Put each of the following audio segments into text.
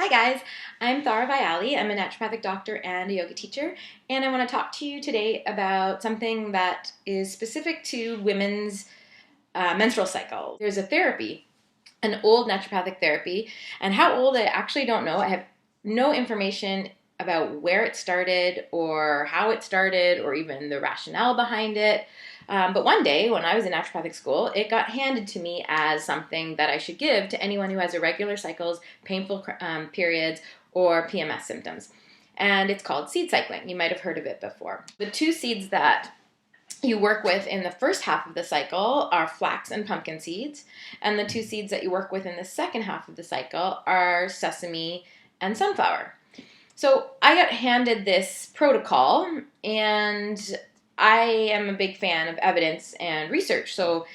Hi guys, I'm Thara Vyali. I'm a naturopathic doctor and a yoga teacher, and I want to talk to you today about something that is specific to women's menstrual cycle. There's a therapy, an old naturopathic therapy, and how old I actually don't know. I have no information about where it started or how it started or even the rationale behind it. But one day when I was in naturopathic school, it got handed to me as something that I should give to anyone who has irregular cycles, painful periods, or PMS symptoms. And it's called seed cycling. You might have heard of it before. The two seeds that you work with in the first half of the cycle are flax and pumpkin seeds, and the two seeds that you work with in the second half of the cycle are sesame and sunflower. So I got handed this protocol, and I am a big fan of evidence and research. So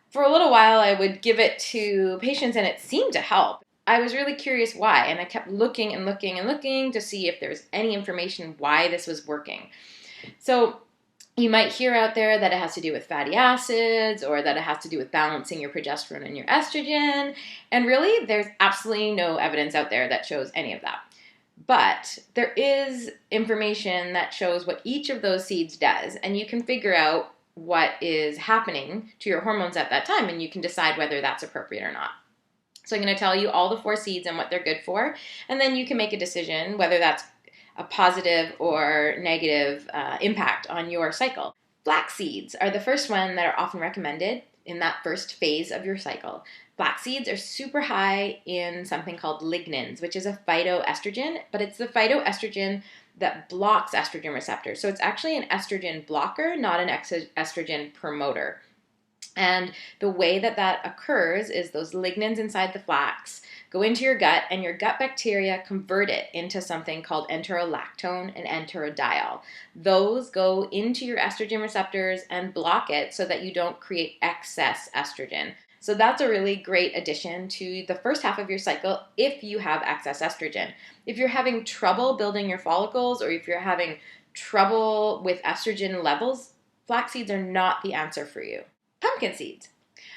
for a little while, I would give it to patients, and it seemed to help. I was really curious why, and I kept looking and looking and looking to see if there was any information why this was working. So you might hear out there that it has to do with fatty acids or that it has to do with balancing your progesterone and your estrogen. And really, there's absolutely no evidence out there that shows any of that. But there is information that shows what each of those seeds does, and you can figure out what is happening to your hormones at that time, and you can decide whether that's appropriate or not. So I'm going to tell you all the 4 seeds and what they're good for, and then you can make a decision whether that's a positive or negative impact on your cycle. Flax seeds are the first one that are often recommended in that first phase of your cycle. Flax seeds are super high in something called lignans, which is a phytoestrogen, but it's the phytoestrogen that blocks estrogen receptors. So it's actually an estrogen blocker, not an estrogen promoter. And the way that that occurs is those lignans inside the flax go into your gut, and your gut bacteria convert it into something called enterolactone and enterodiol. Those go into your estrogen receptors and block it so that you don't create excess estrogen. So that's a really great addition to the first half of your cycle if you have excess estrogen. If you're having trouble building your follicles, or if you're having trouble with estrogen levels, flax seeds are not the answer for you. Pumpkin seeds.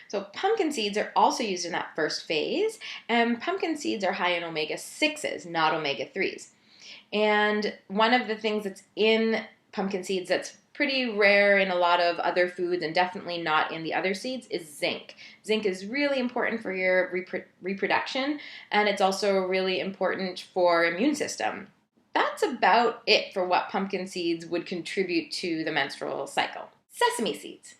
So pumpkin seeds are also used in that first phase, and pumpkin seeds are high in omega-6s, not omega-3s. And one of the things that's in pumpkin seeds that's pretty rare in a lot of other foods, and definitely not in the other seeds, is zinc. Zinc is really important for your reproduction, and it's also really important for immune system. That's about it for what pumpkin seeds would contribute to the menstrual cycle. Sesame seeds.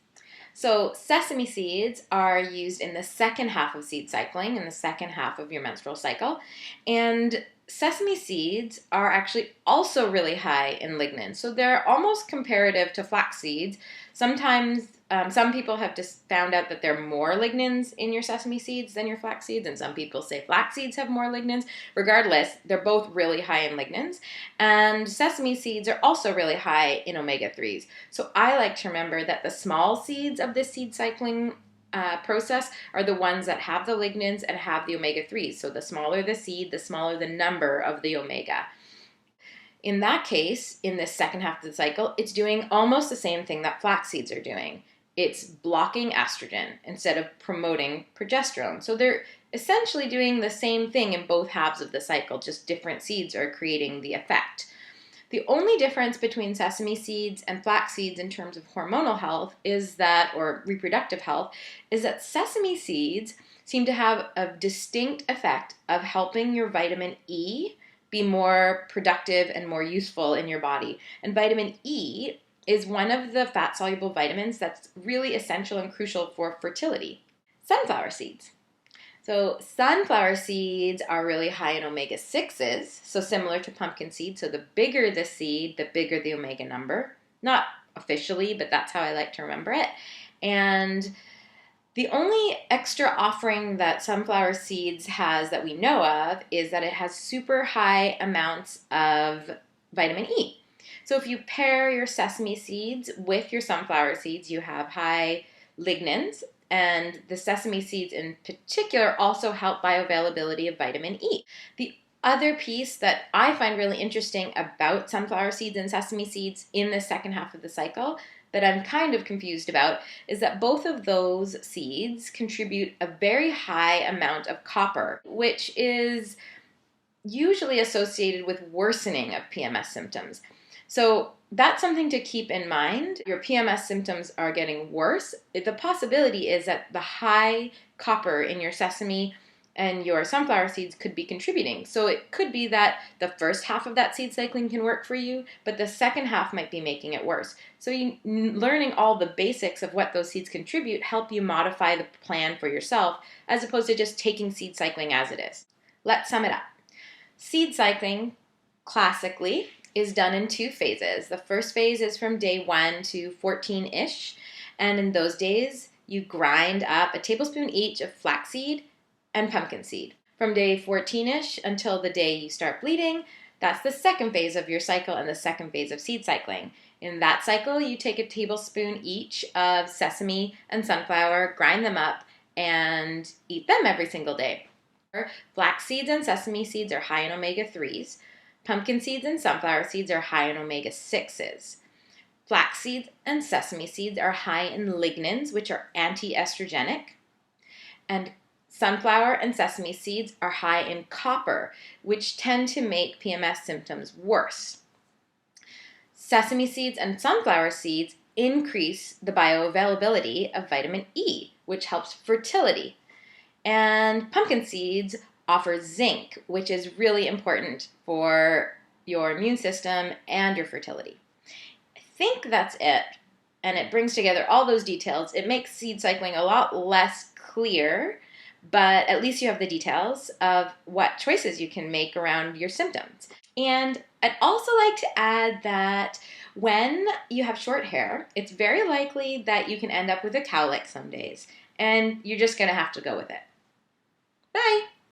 So sesame seeds are used in the second half of seed cycling, in the second half of your menstrual cycle. And sesame seeds are actually also really high in lignans. So they're almost comparative to flax seeds. Sometimes some people have just found out that there are more lignans in your sesame seeds than your flax seeds, and some people say flax seeds have more lignans. Regardless, they're both really high in lignans, and sesame seeds are also really high in omega-3s. So I like to remember that the small seeds of this seed cycling process are the ones that have the lignans and have the omega-3s. So the smaller the seed, the smaller the number of the omega. In that case, in this second half of the cycle, it's doing almost the same thing that flax seeds are doing. It's blocking estrogen instead of promoting progesterone. So they're essentially doing the same thing in both halves of the cycle, just different seeds are creating the effect. The only difference between sesame seeds and flax seeds in terms of hormonal health is that, or reproductive health, is that sesame seeds seem to have a distinct effect of helping your vitamin E be more productive and more useful in your body. And vitamin E is one of the fat-soluble vitamins that's really essential and crucial for fertility. Sunflower seeds. So sunflower seeds are really high in omega-6s, so similar to pumpkin seeds. So the bigger the seed, the bigger the omega number. Not officially, but that's how I like to remember it. And the only extra offering that sunflower seeds has that we know of is that it has super high amounts of vitamin E. So if you pair your sesame seeds with your sunflower seeds, you have high lignans, and the sesame seeds in particular also help bioavailability of vitamin E. The other piece that I find really interesting about sunflower seeds and sesame seeds in the second half of the cycle that I'm kind of confused about is that both of those seeds contribute a very high amount of copper, which is usually associated with worsening of PMS symptoms. So that's something to keep in mind. Your PMS symptoms are getting worse. The possibility is that the high copper in your sesame and your sunflower seeds could be contributing. So it could be that the first half of that seed cycling can work for you, but the second half might be making it worse. So learning all the basics of what those seeds contribute help you modify the plan for yourself as opposed to just taking seed cycling as it is. Let's sum it up. Seed cycling, classically, is done in 2 phases. The first phase is from day 1 to 14-ish, and in those days, you grind up a tablespoon each of flaxseed and pumpkin seed. From day 14-ish until the day you start bleeding, that's the second phase of your cycle and the second phase of seed cycling. In that cycle, you take a tablespoon each of sesame and sunflower, grind them up, and eat them every single day. Flax seeds and sesame seeds are high in omega-3s. Pumpkin seeds and sunflower seeds are high in omega-6s. Flax seeds and sesame seeds are high in lignans, which are anti-estrogenic. And sunflower and sesame seeds are high in copper, which tend to make PMS symptoms worse. Sesame seeds and sunflower seeds increase the bioavailability of vitamin E, which helps fertility. And pumpkin seeds offer zinc, which is really important for your immune system and your fertility. I think that's it. And it brings together all those details. It makes seed cycling a lot less clear, but at least you have the details of what choices you can make around your symptoms. And I'd also like to add that when you have short hair, it's very likely that you can end up with a cowlick some days, and you're just going to have to go with it. Bye!